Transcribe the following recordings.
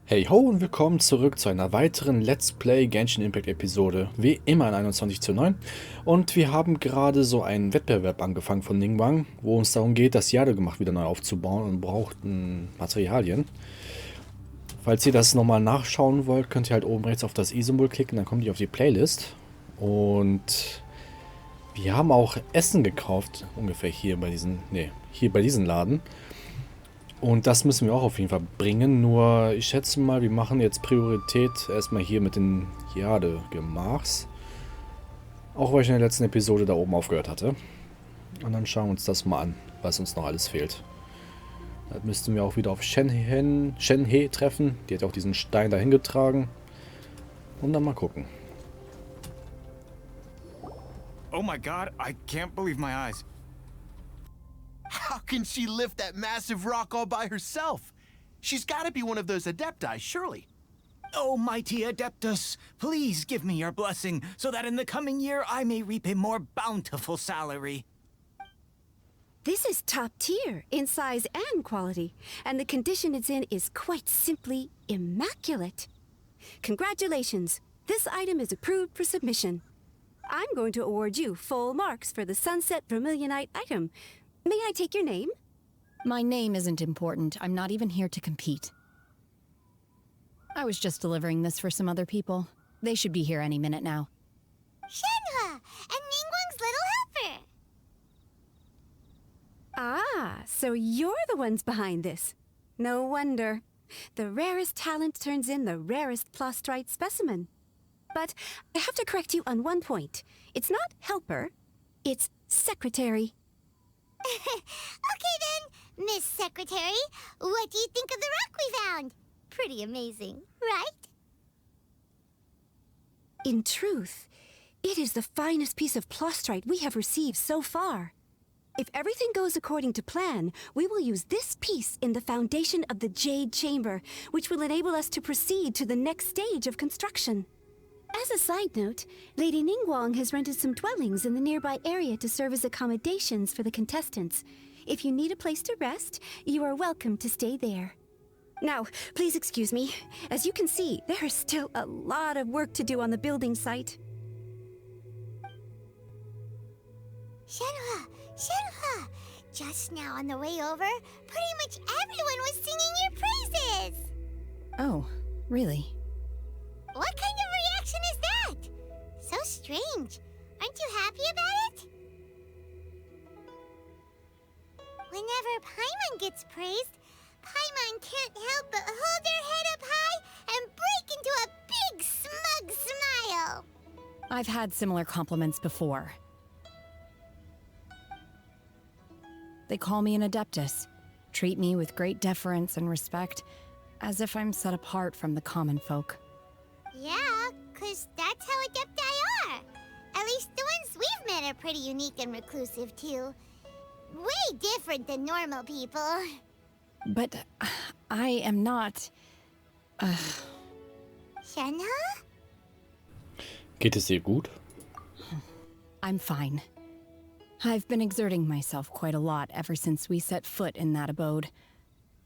Hey ho und willkommen zurück zu einer weiteren Let's Play Genshin Impact Episode, wie immer in 21:9. Und wir haben gerade so einen Wettbewerb angefangen von Ningguang, wo es darum geht, das Jadegemacht wieder neu aufzubauen und brauchten Materialien. Falls ihr das nochmal nachschauen wollt, könnt ihr halt oben rechts auf das i-Symbol klicken, dann kommt ihr auf die Playlist. Und wir haben auch Essen gekauft, ungefähr hier bei diesem Laden. Und das müssen wir auch auf jeden Fall bringen, nur ich schätze mal, wir machen jetzt Priorität erstmal hier mit den Jade-Gemachs. Auch weil ich in der letzten Episode da oben aufgehört hatte. Und dann schauen wir uns das mal an, was uns noch alles fehlt. Da müssten wir auch wieder auf Shenhe treffen. Die hat auch diesen Stein dahin getragen. Und dann mal gucken. Oh my god, I can't believe my eyes. How can she lift that massive rock all by herself? She's got to be one of those Adepti, surely. Oh, mighty Adeptus, please give me your blessing so that in the coming year I may reap a more bountiful salary. This is top tier in size and quality, and the condition it's in is quite simply immaculate. Congratulations, this item is approved for submission. I'm going to award you full marks for the Sunset Vermilionite item. May I take your name? My name isn't important. I'm not even here to compete. I was just delivering this for some other people. They should be here any minute now. Shenhe and Ningguang's little helper. Ah, so you're the ones behind this. No wonder. The rarest talent turns in the rarest plastrite specimen. But I have to correct you on one point. It's not helper, it's secretary. Okay then, Miss Secretary, what do you think of the rock we found? Pretty amazing, right? In truth, it is the finest piece of plastrite we have received so far. If everything goes according to plan, we will use this piece in the foundation of the Jade Chamber, which will enable us to proceed to the next stage of construction. As a side note, Lady Ningguang has rented some dwellings in the nearby area to serve as accommodations for the contestants. If you need a place to rest, you are welcome to stay there. Now, please excuse me. As you can see, there is still a lot of work to do on the building site. Shenhe, just now on the way over, pretty much everyone was singing your praises. Oh, really? What kind of reaction is that? So strange. Aren't you happy about it? Whenever Paimon gets praised, Paimon can't help but hold her head up high and break into a big smug smile. I've had similar compliments before. They call me an Adeptus, treat me with great deference and respect, as if I'm set apart from the common folk. Yeah, 'cause that's how Adepti are. At least the ones we've met are pretty unique and reclusive, too. Way different than normal people. But I am not... Shenhe? Geht es dir gut? I'm fine. I've been exerting myself quite a lot ever since we set foot in that abode.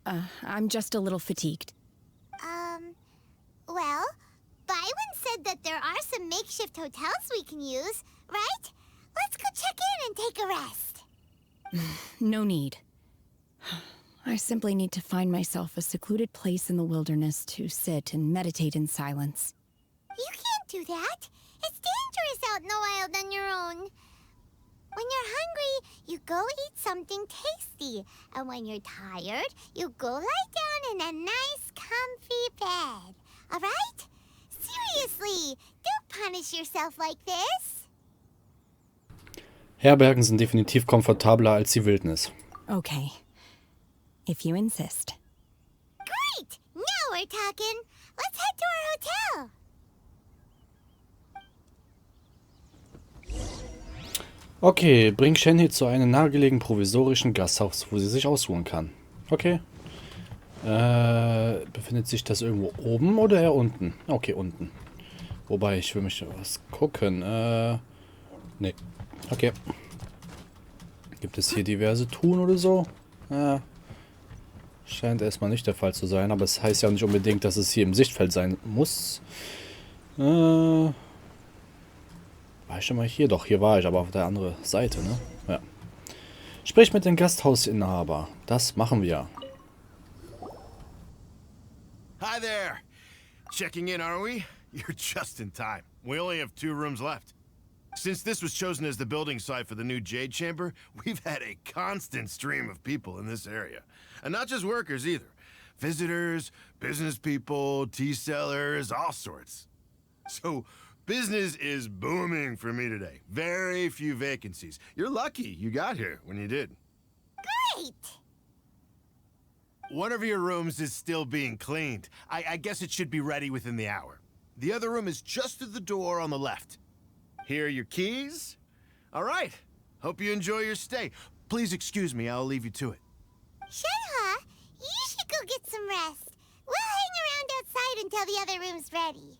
I'm just a little fatigued. Well, Byron said that there are some makeshift hotels we can use, right? Let's go check in and take a rest. No need. I simply need to find myself a secluded place in the wilderness to sit and meditate in silence. You can't do that. It's dangerous out in the wild on your own. When you're hungry, you go eat something tasty. And when you're tired, you go lie down in a nice, comfy bed. All right? Seriously, don't punish yourself like this. Herbergen sind definitiv komfortabler als die Wildnis. Okay. If you insist. Great! Now we're talking. Let's head to our hotel. Okay, bring Shenhe zu einem nahegelegenen provisorischen Gasthaus, wo sie sich ausruhen kann. Okay. Befindet sich das irgendwo oben oder eher unten? Okay, unten. Wobei, ich will mich was gucken. Nee. Okay. Gibt es hier diverse Truhen oder so? Scheint erstmal nicht der Fall zu sein, aber es heißt ja nicht unbedingt, dass es hier im Sichtfeld sein muss. War ich schon mal hier? Doch, hier war ich, aber auf der anderen Seite, ne? Ja. Sprich mit dem Gasthausinhaber. Das machen wir. Hi there. Checking in, are we? You're just in time. We only have 2 rooms left. Since this was chosen as the building site for the new Jade Chamber, we've had a constant stream of people in this area. And not just workers either. Visitors, business people, tea sellers, all sorts. So, business is booming for me today. Very few vacancies. You're lucky you got here when you did. Great! One of your rooms is still being cleaned. I guess it should be ready within the hour. The other room is just through the door on the left. Here are your keys. All right. Hope you enjoy your stay. Please excuse me, I'll leave you to it. Shenhe, you should go get some rest. We'll hang around outside until the other room's ready.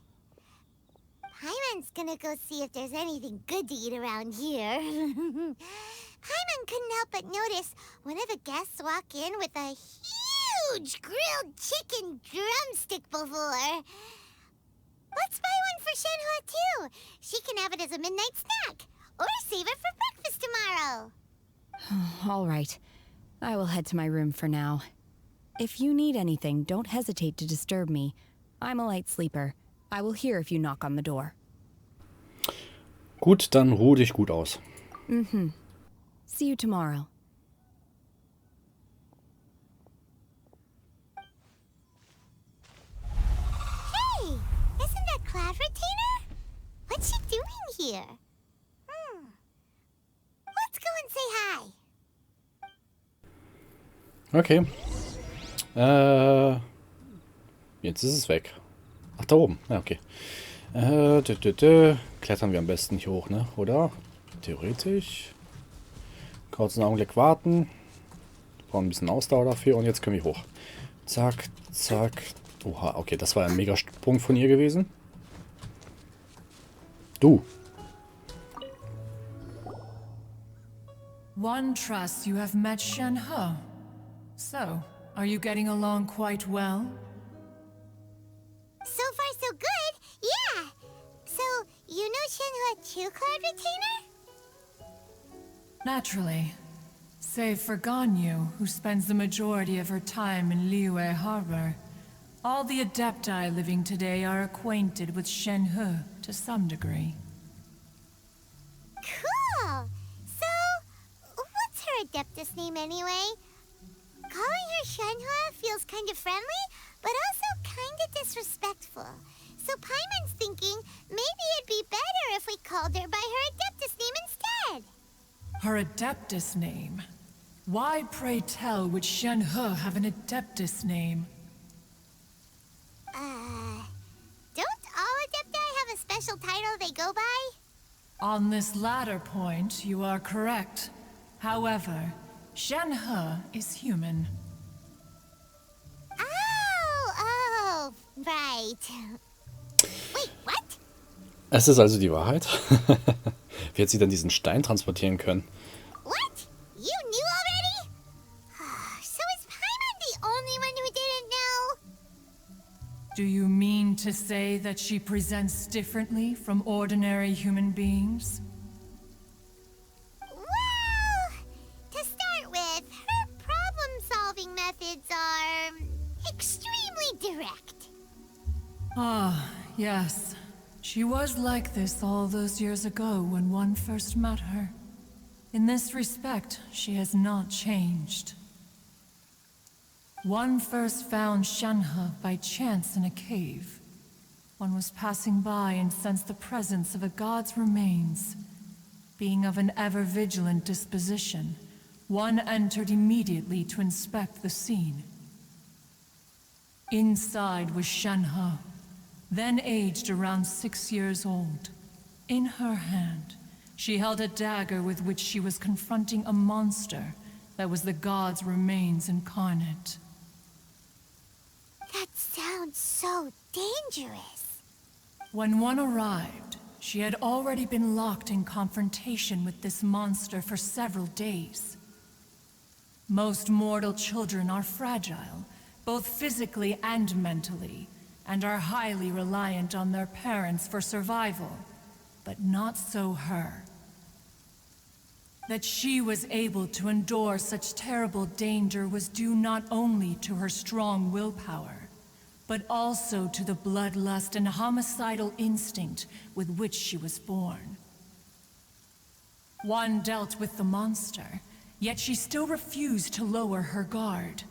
Paimon's gonna go see if there's anything good to eat around here. Paimon couldn't help but notice one of the guests walk in with a huge grilled chicken drumstick before. Let's buy one for Shenhe, too. She can have it as a midnight snack. Or save it for breakfast tomorrow. All right. I will head to my room for now. If you need anything, don't hesitate to disturb me. I'm a light sleeper. I will hear if you knock on the door. Gut, dann ruh dich gut aus. See you tomorrow. Hey, isn't that Cloud Retainer? What's she doing here? Let's go and say hi. Okay. Jetzt ist es weg. Ach, da oben. Ja, okay. Klettern wir am besten hier hoch, ne? Oder? Theoretisch. Kurz einen Augenblick warten. Wir brauchen ein bisschen Ausdauer dafür und jetzt können wir hoch. Zack, zack. Oha, okay, das war ein Megasprung von ihr gewesen. Du. One trusts you have met Shenhe. So, are you getting along quite well? So far, so good. Yeah. So, you know Shenhe too, Cloud Retainer? Naturally. Save for Ganyu, who spends the majority of her time in Liyue Harbor. All the Adepti living today are acquainted with Shenhe to some degree. Cool. So, what's her Adeptus name anyway? Calling her Shenhe feels kind of friendly, but also kind of disrespectful. So Paimon's thinking maybe it'd be better if we called her by her Adeptus name instead. Her Adeptus name? Why, pray tell, would Shenhe have an Adeptus name? Don't all Adepti have a special title they go by? On this latter point, you are correct. However, Shenhe is human. Oh, right. Wait, what? Es ist also die Wahrheit. Wie hat sie denn diesen Stein transportieren können? What? You knew already? So is Paimon the only one who didn't know? Do you mean to say that she presents differently from ordinary human beings? Well, to start with, her problem-solving methods are extremely direct. Ah, yes. She was like this all those years ago when one first met her. In this respect, she has not changed. One first found Shenhe by chance in a cave. One was passing by and sensed the presence of a god's remains. Being of an ever-vigilant disposition, one entered immediately to inspect the scene. Inside was Shenhe, then aged around 6 years old. In her hand, she held a dagger with which she was confronting a monster that was the god's remains incarnate. That sounds so dangerous. When one arrived, she had already been locked in confrontation with this monster for several days. Most mortal children are fragile, both physically and mentally, and are highly reliant on their parents for survival. But not so her. That she was able to endure such terrible danger was due not only to her strong willpower, but also to the bloodlust and homicidal instinct with which she was born. One dealt with the monster, yet she still refused to lower her guard.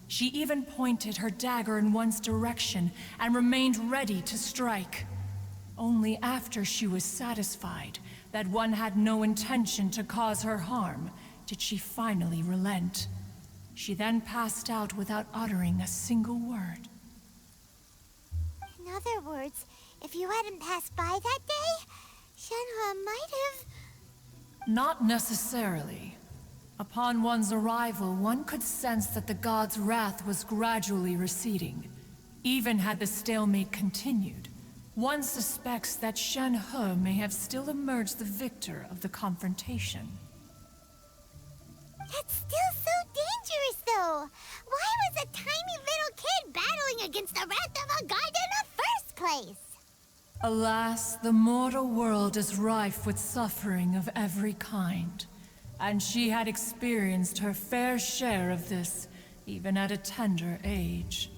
She even pointed her dagger in one's direction and remained ready to strike. Only after she was satisfied that one had no intention to cause her harm did she finally relent. She then passed out without uttering a single word. In other words, if you hadn't passed by that day, Shenhe might have... Not necessarily. Upon one's arrival, one could sense that the god's wrath was gradually receding. Even had the stalemate continued, one suspects that Shenhe may have still emerged the victor of the confrontation. That's still so dangerous, though. Why was a tiny little kid battling against the wrath of a god in the first place? Alas, the mortal world is rife with suffering of every kind. And she had experienced her fair share of this, even at a tender age.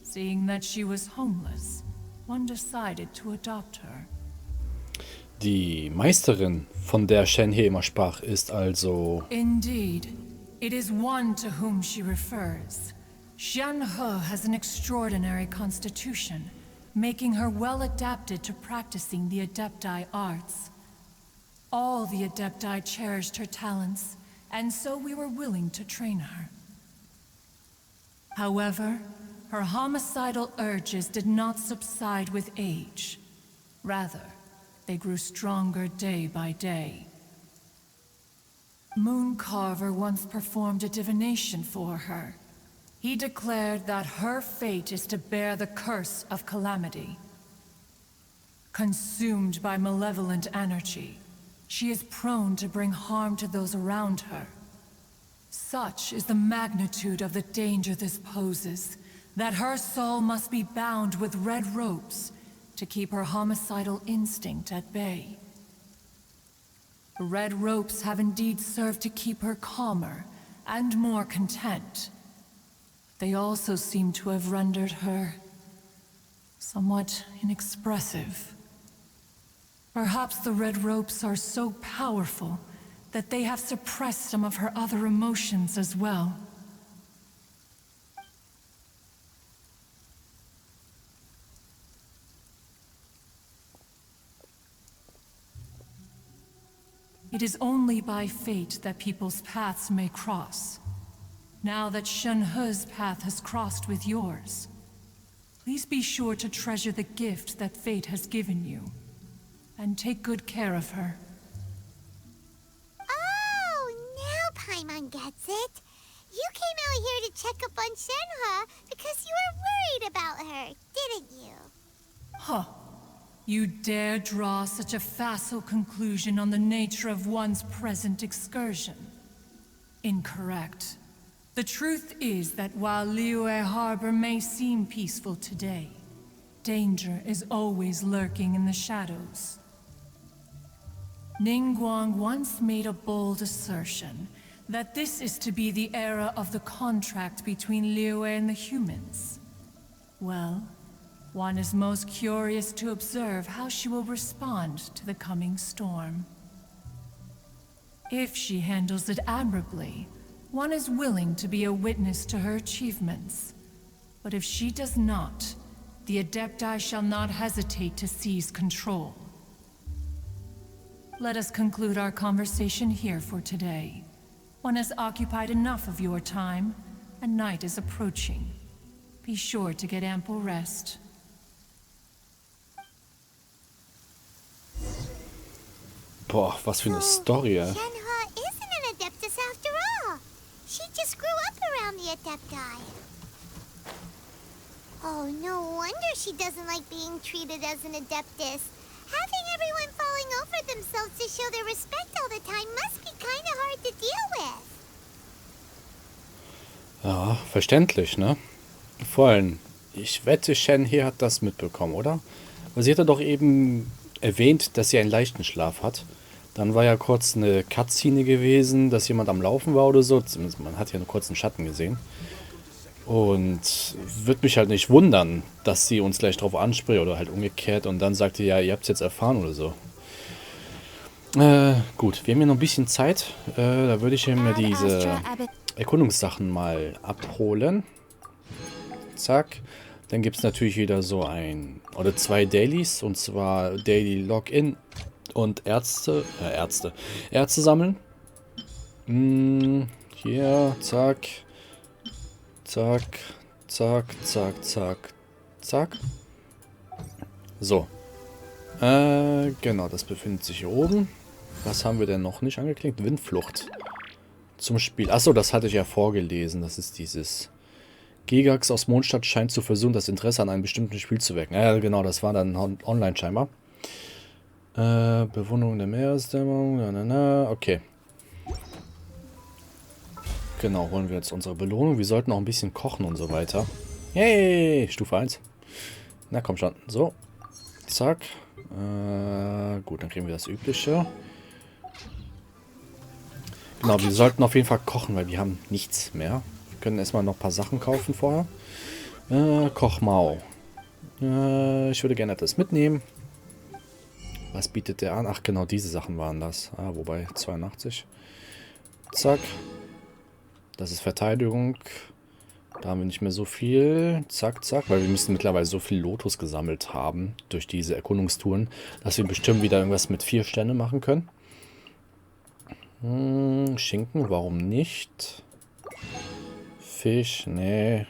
Seeing that she was homeless, one decided to adopt her. Die Meisterin, von der Shenhe immer sprach, ist also... Indeed. It is one to whom she refers. Shenhe has an extraordinary constitution, making her well adapted to practicing the Adepti arts. All the Adepti cherished her talents, and so we were willing to train her. However, her homicidal urges did not subside with age. Rather, they grew stronger day by day. Mooncarver once performed a divination for her. He declared that her fate is to bear the curse of calamity. Consumed by malevolent energy, she is prone to bring harm to those around her. Such is the magnitude of the danger this poses, that her soul must be bound with red ropes to keep her homicidal instinct at bay. The red ropes have indeed served to keep her calmer and more content. They also seem to have rendered her somewhat inexpressive. Perhaps the red ropes are so powerful that they have suppressed some of her other emotions as well. It is only by fate that people's paths may cross. Now that Shenhe's path has crossed with yours, please be sure to treasure the gift that fate has given you, and take good care of her. Oh, now Paimon gets it. You came out here to check up on Shenhe because you were worried about her, didn't you? Huh. You dare draw such a facile conclusion on the nature of one's present excursion? Incorrect. The truth is that while Liyue Harbor may seem peaceful today, danger is always lurking in the shadows. Ningguang once made a bold assertion that this is to be the era of the contract between Liyue and the humans. Well, one is most curious to observe how she will respond to the coming storm. If she handles it admirably, one is willing to be a witness to her achievements. But if she does not, the Adepti shall not hesitate to seize control. Let us conclude our conversation here for today. One has occupied enough of your time, and night is approaching. Be sure to get ample rest. Boah, was für eine Story, ey. Shenhe isn't an Adeptus after all. She just grew up around the Adepti. Oh, no wonder she doesn't like being treated as an Adeptus. Having everyone falling over themselves to show their respect all the time must be kind of hard to deal with. Ja, verständlich, ne? Vor allem, ich wette, Shenhe hat das mitbekommen, oder? Weil sie hatte doch eben erwähnt, dass sie einen leichten Schlaf hat. Dann war ja kurz eine Cutscene gewesen, dass jemand am Laufen war oder so. Zumindest man hat ja einen kurzen Schatten gesehen. Und würde mich halt nicht wundern, dass sie uns gleich drauf anspricht oder halt umgekehrt und dann sagte, ja, ihr habt es jetzt erfahren oder so. Gut, wir haben hier noch ein bisschen Zeit. Da würde ich mir diese Erkundungssachen mal abholen. Zack. Dann gibt es natürlich wieder so oder 2 Dailies. Und zwar Daily Login und Ärzte sammeln. Hier, zack. Zack, zack, zack, zack, zack. So. Genau, das befindet sich hier oben. Was haben wir denn noch nicht angeklickt? Windflucht. Zum Spiel. Achso, das hatte ich ja vorgelesen. Das ist dieses... Gigax aus Mondstadt scheint zu versuchen, das Interesse an einem bestimmten Spiel zu wecken. Ja, genau, das war dann online scheinbar. Bewunderung der Meeresdämmung. Okay. Genau, holen wir jetzt unsere Belohnung. Wir sollten auch ein bisschen kochen und so weiter. Yay! Stufe 1. Na komm schon. So. Zack. Gut, dann kriegen wir das Übliche. Genau, wir sollten auf jeden Fall kochen, weil wir haben nichts mehr. Wir können erstmal noch ein paar Sachen kaufen vorher. Kochmau. Ich würde gerne das mitnehmen. Was bietet der an? Ach genau, diese Sachen waren das. Wobei 82. Zack. Das ist Verteidigung. Da haben wir nicht mehr so viel. Zack, zack. Weil wir müssen mittlerweile so viel Lotus gesammelt haben durch diese Erkundungstouren, dass wir bestimmt wieder irgendwas mit 4 Sterne machen können. Schinken, warum nicht? Fisch, nee.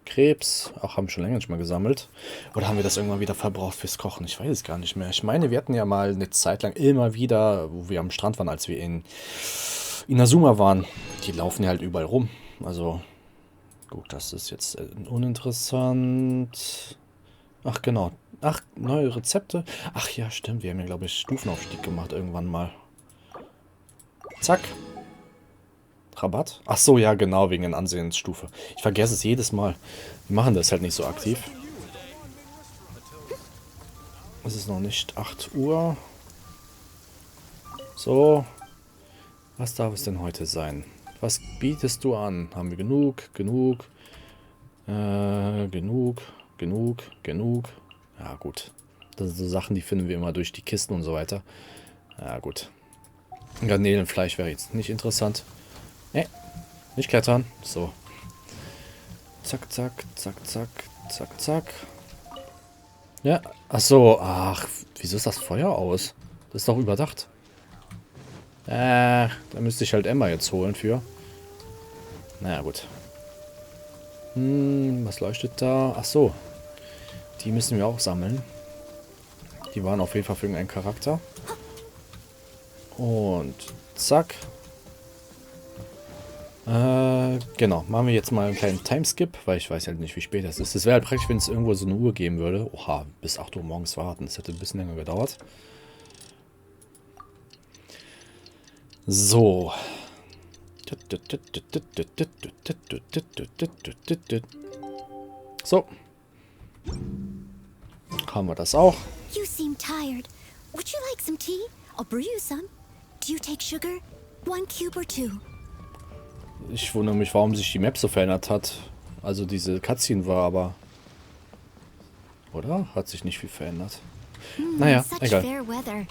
Krebs, auch haben wir schon länger nicht mal gesammelt. Oder haben wir das irgendwann wieder verbraucht fürs Kochen? Ich weiß es gar nicht mehr. Ich meine, wir hatten ja mal eine Zeit lang immer wieder, wo wir am Strand waren, als wir in Inazuma waren. Die laufen ja halt überall rum. Also, gut, das ist jetzt uninteressant. Ach, genau. Ach, neue Rezepte. Ach ja, stimmt. Wir haben ja, glaube ich, Stufenaufstieg gemacht irgendwann mal. Zack. Rabatt? Ach so, ja, genau, wegen der Ansehensstufe. Ich vergesse es jedes Mal. Wir machen das halt nicht so aktiv. Es ist noch nicht 8 Uhr. So. Was darf es denn heute sein? Was bietest du an? Haben wir genug? Genug. Genug. Ja, gut. Das sind so Sachen, die finden wir immer durch die Kisten und so weiter. Ja, gut. Garnelenfleisch wäre jetzt nicht interessant. Ne, nicht klettern. So. Zack, zack, zack, zack, zack, zack. Ja, ach so. Ach, wieso ist das Feuer aus? Das ist doch überdacht. Da müsste ich halt Emma jetzt holen für. Naja, gut. Was leuchtet da? Ach so. Die müssen wir auch sammeln. Die waren auf jeden Fall für irgendeinen Charakter. Und zack. Genau. Machen wir jetzt mal einen kleinen Timeskip, weil ich weiß halt nicht, wie spät es ist. Es wäre halt praktisch, wenn es irgendwo so eine Uhr geben würde. Oha, bis 8 Uhr morgens warten. Das hätte ein bisschen länger gedauert. So. So. Haben wir das auch. You seem tired. Would you like some tea? I'll brew you some. Do you take sugar? 1 cube or 2? Ich wundere mich, warum sich die Map so verändert hat. Also diese Cutscene war aber... Oder? Hat sich nicht viel verändert. Naja, egal. Fair weather.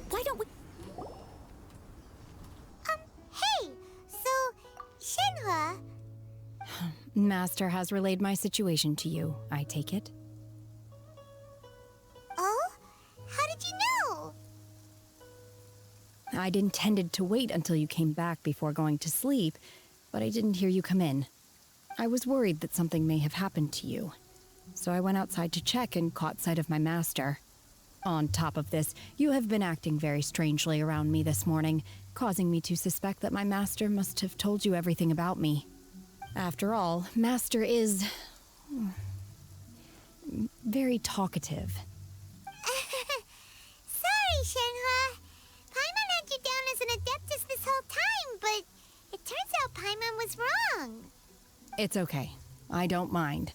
Why don't we... Hey, so, Shenhe, Master has relayed my situation to you, I take it. oh? How did you know? I'd intended to wait until you came back before going to sleep, but I didn't hear you come in. I was worried that something may have happened to you. So I went outside to check and caught sight of my master. On top of this, you have been acting very strangely around me this morning, causing me to suspect that my master must have told you everything about me. After all, Master is... very talkative. Sorry, Shenhe. Paimon had you down as an Adeptus this whole time, but it turns out Paimon was wrong. It's okay. I don't mind.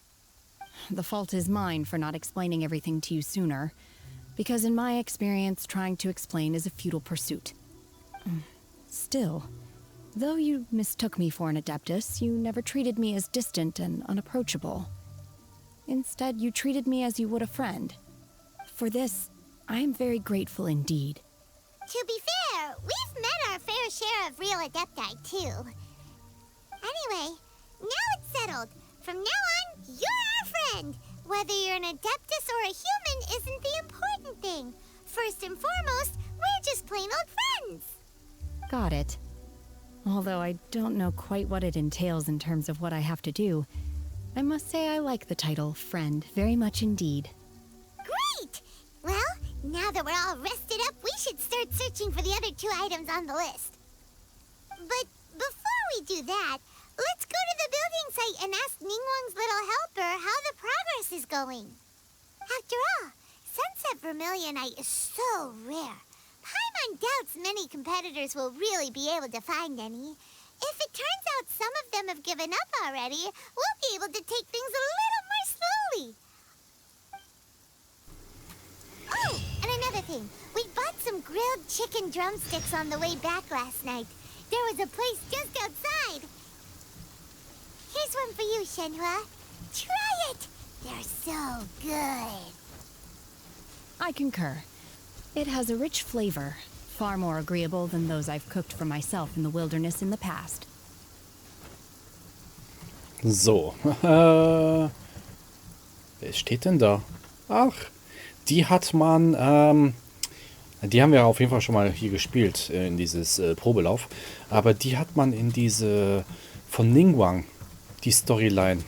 The fault is mine for not explaining everything to you sooner, because in my experience, trying to explain is a futile pursuit. Still, though you mistook me for an Adeptus, you never treated me as distant and unapproachable. Instead, you treated me as you would a friend. For this, I am very grateful indeed. To be fair, we've met our fair share of real Adepti, too. Anyway, now it's settled. From now on, you're our friend. Whether you're an Adeptus or a human isn't the important thing. First and foremost, we're just plain old friends. Got it. Although I don't know quite what it entails in terms of what I have to do, I must say I like the title friend very much indeed. Great! Well, now that we're all rested up, we should start searching for the other 2 items on the list. But before we do that, let's go to the building site and ask Ningguang's little helper how the progress is going. After all, Sunset Vermilionite is so rare. Paimon doubts many competitors will really be able to find any. If it turns out some of them have given up already, we'll be able to take things a little more slowly. Oh, and another thing. We bought some grilled chicken drumsticks on the way back last night. There was a place just outside. Here's one for you, Shenhe. Try it! They're so good. I concur. It has a rich flavor, far more agreeable than those I've cooked for myself in the wilderness in the past. So, wer steht denn da? Ach, die hat man, die haben wir auf jeden Fall schon mal hier gespielt, in dieses Probelauf. Aber die hat man in diese, von Ningguang, die Storyline,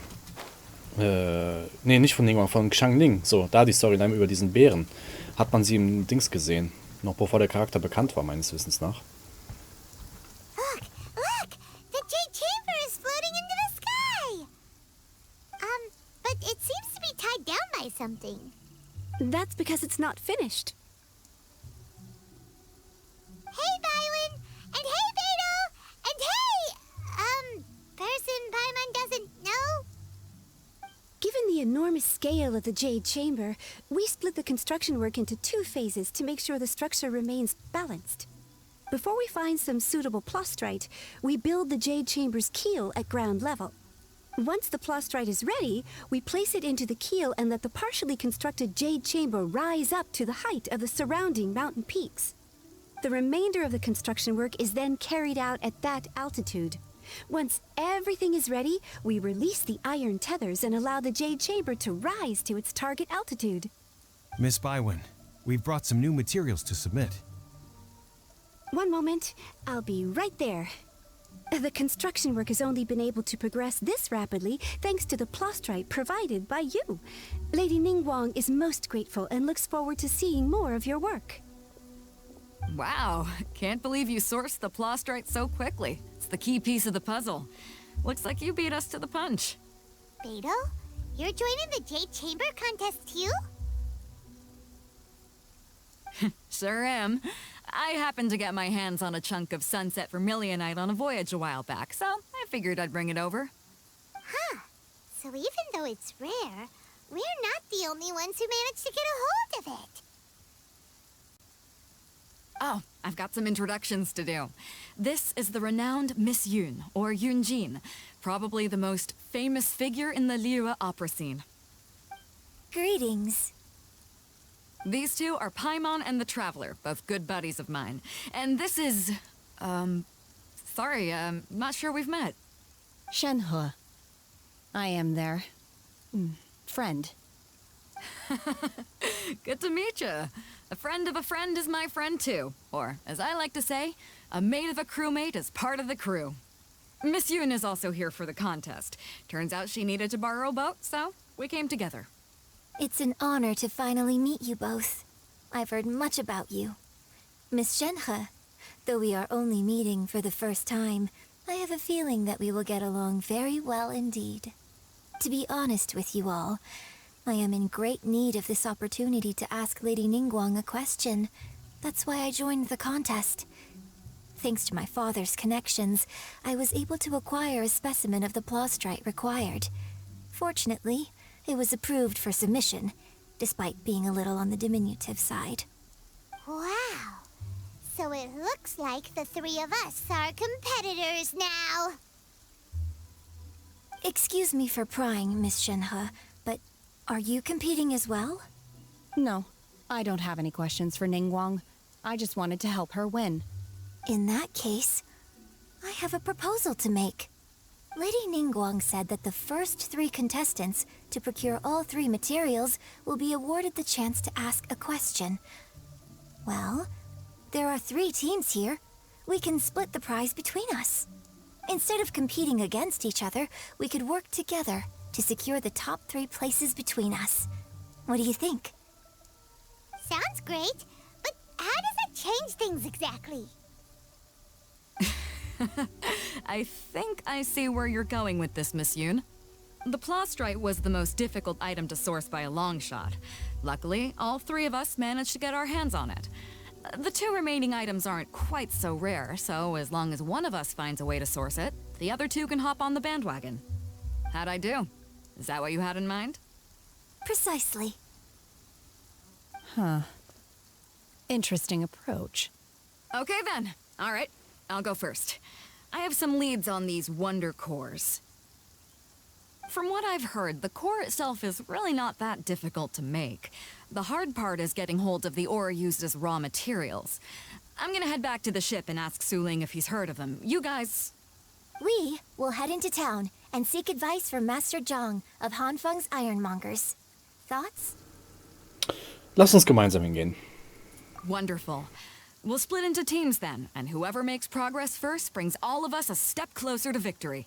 nee, nicht von Ningguang, von Xiangling, so, da die Storyline über diesen Bären, hat man sie im Dings gesehen. Noch bevor der Charakter bekannt war, meines Wissens nach. Look! Look! The Jade Chamber is floating into the sky! But it seems to be tied down by something. That's because it's not finished. Hey, Bywin! And hey, Beto! And hey! Person Paimon doesn't know? Given the enormous scale of the Jade Chamber, we split the construction work into 2 phases to make sure the structure remains balanced. Before we find some suitable plastrite, we build the Jade Chamber's keel at ground level. Once the plastrite is ready, we place it into the keel and let the partially constructed Jade Chamber rise up to the height of the surrounding mountain peaks. The remainder of the construction work is then carried out at that altitude. Once everything is ready, we release the iron tethers and allow the Jade Chamber to rise to its target altitude. Miss Bywin, we've brought some new materials to submit. One moment, I'll be right there. The construction work has only been able to progress this rapidly thanks to the plastrite provided by you. Lady Ningguang is most grateful and looks forward to seeing more of your work. Wow, can't believe you sourced the plastrite so quickly. It's the key piece of the puzzle. Looks like you beat us to the punch. Beto? You're joining the Jade Chamber contest too? Sure am. I happened to get my hands on a chunk of Sunset Vermilionite on a voyage a while back, so I figured I'd bring it over. Huh. So even though it's rare, we're not the only ones who managed to get a hold of it. Oh, I've got some introductions to do. This is the renowned Miss Yun, or Yunjin, probably the most famous figure in the Liyue opera scene. Greetings. These 2 are Paimon and the Traveler, both good buddies of mine. And this is... sorry, not sure we've met. Shenhe. I am their... friend. Good to meet you. A friend of a friend is my friend too. Or, as I like to say, a mate of a crewmate is part of the crew. Miss Yun is also here for the contest. Turns out she needed to borrow a boat, so we came together. It's an honor to finally meet you both. I've heard much about you. Miss Shenhe, though we are only meeting for the first time, I have a feeling that we will get along very well indeed. To be honest with you all, I am in great need of this opportunity to ask Lady Ningguang a question. That's why I joined the contest. thanks to my father's connections, I was able to acquire a specimen of the plastrite required. Fortunately, it was approved for submission, despite being a little on the diminutive side. Wow. So it looks like the three of us are competitors now. Excuse me for prying, Miss Shenhe, but are you competing as well? No, I don't have any questions for Ningguang. I just wanted to help her win. In that case, I have a proposal to make. Lady Ningguang said that the first 3 contestants to procure all 3 materials will be awarded the chance to ask a question. Well, there are 3 teams here. We can split the prize between us. Instead of competing against each other, we could work together to secure the top 3 places between us. What do you think? Sounds great, but how does that change things exactly? I think I see where you're going with this, Miss Yoon. The plastrite was the most difficult item to source by a long shot. Luckily, all 3 of us managed to get our hands on it. The 2 remaining items aren't quite so rare, so as long as one of us finds a way to source it, the other 2 can hop on the bandwagon. How'd I do? Is that what you had in mind? Precisely. Huh. Interesting approach. Okay then. All right, I'll go first. I have some leads on these wonder cores. From what I've heard, the core itself is really not that difficult to make. The hard part is getting hold of the ore used as raw materials. I'm gonna head back to the ship and ask Suling if he's heard of them. You guys... We will head into town and seek advice from Master Zhang of Hanfeng's Ironmongers. Thoughts? Lass uns gemeinsam hingehen. Wonderful. We'll split into teams then, and whoever makes progress first brings all of us a step closer to victory.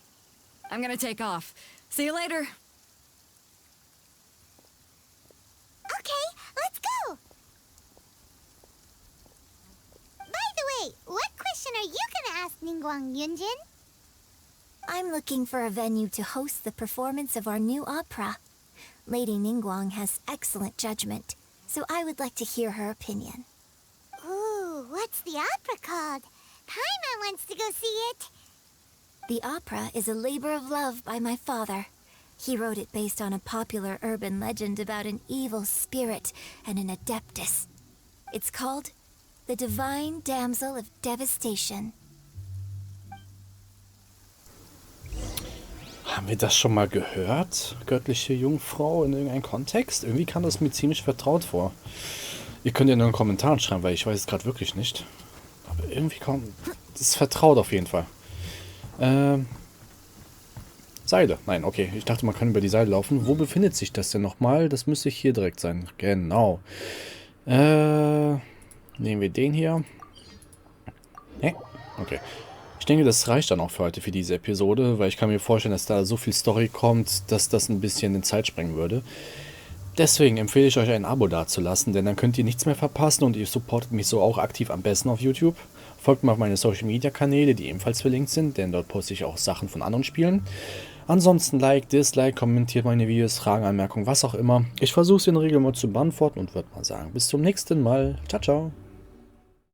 I'm gonna take off. See you later. Okay, let's go! By the way, what question are you gonna ask Ningguang, Yunjin? I'm looking for a venue to host the performance of our new opera. Lady Ningguang has excellent judgment, so I would like to hear her opinion. Ooh, what's the opera called? Paimon wants to go see it. The opera is a labor of love by my father. He wrote it based on a popular urban legend about an evil spirit and an Adeptus. It's called The Divine Damsel of Devastation. Haben wir das schon mal gehört? Göttliche Jungfrau in irgendeinem Kontext? Irgendwie kam das mir ziemlich vertraut vor. Ihr könnt ja nur in den Kommentaren schreiben, weil ich weiß es gerade wirklich nicht. Aber irgendwie kommt... Das ist vertraut auf jeden Fall. Seile. Nein, okay. Ich dachte, man kann über die Seile laufen. Wo befindet sich das denn nochmal? Das müsste hier direkt sein. Genau. Nehmen wir den hier. Ne? Okay. Ich denke, das reicht dann auch für heute, für diese Episode, weil ich kann mir vorstellen, dass da so viel Story kommt, dass das ein bisschen in Zeit sprengen würde. Deswegen empfehle ich euch ein Abo dazulassen, denn dann könnt ihr nichts mehr verpassen und ihr supportet mich so auch aktiv am besten auf YouTube. Folgt mir auf meine Social Media Kanäle, die ebenfalls verlinkt sind, denn dort poste ich auch Sachen von anderen Spielen. Ansonsten Like, Dislike, kommentiert meine Videos, Fragen, Anmerkungen, was auch immer. Ich versuche es in der Regel mal zu beantworten und würde mal sagen, bis zum nächsten Mal. Ciao, ciao.